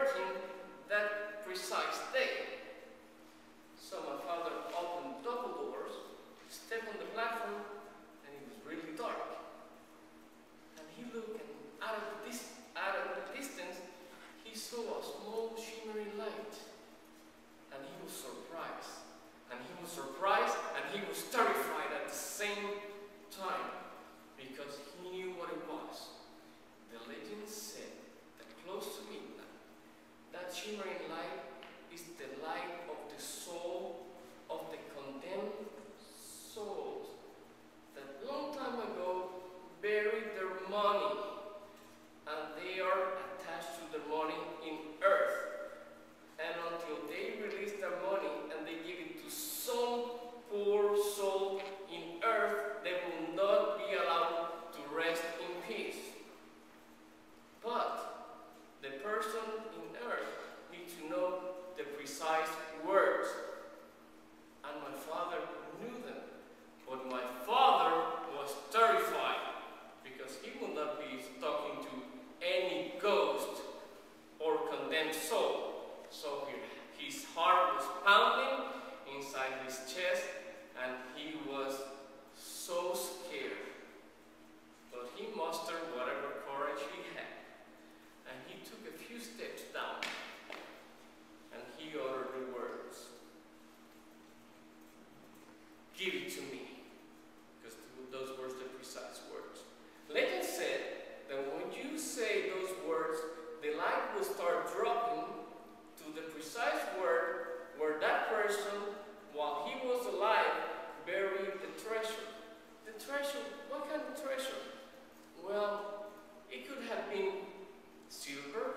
working that precise day. So my father opened double doors, stepped on the platform, and it was really dark. And he looked, and out of the distance, he saw a small shimmering light. And he was surprised. And he was surprised, and he was terrified at the same time, because he knew what it was. The legend said that close to midnight, that shimmering light is the light of the soul of the condemned souls that long time ago buried their money, and they are attached to their money in earth. And until they release their money and they give it to some poor soul in earth, they will not be allowed to rest in peace. But the person in earth needs to know the precise words. And my father knew them. But my father was terrified, because he would not be talking to any ghost or condemned soul. So his heart was pounding inside his chest, and he was so scared. But he mustered whatever courage he had, and he took a few steps down, and he uttered the words, "Give it to me," because those were the precise words. Legend said that when you say those words, the light will start dropping to the precise word where that person, while he was alive, buried the treasure. The treasure, what kind of treasure? Well, it could have been silver,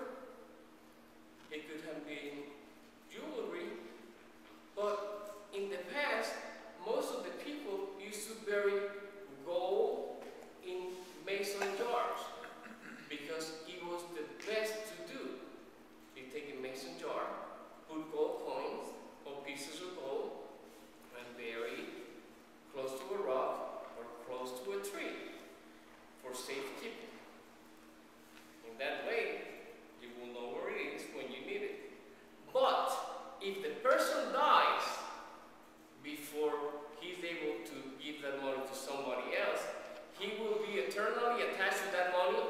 it could have been jewelry, but in the past, most of the people used to bury gold in mason jars, because it was the best to do. You take a mason jar, put gold coins or pieces of gold, and bury it close to a rock or close to a tree for safekeeping. In that way, you will know where it is when you need it. But if the person dies before he's able to give that money to somebody else, he will be eternally attached to that money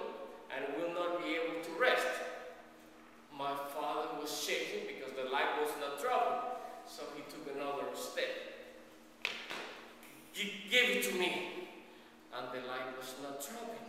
and will not be able to rest. My father was shaking because the light was not dropping, so he took another step. "Give it to me," and the light was not dropping.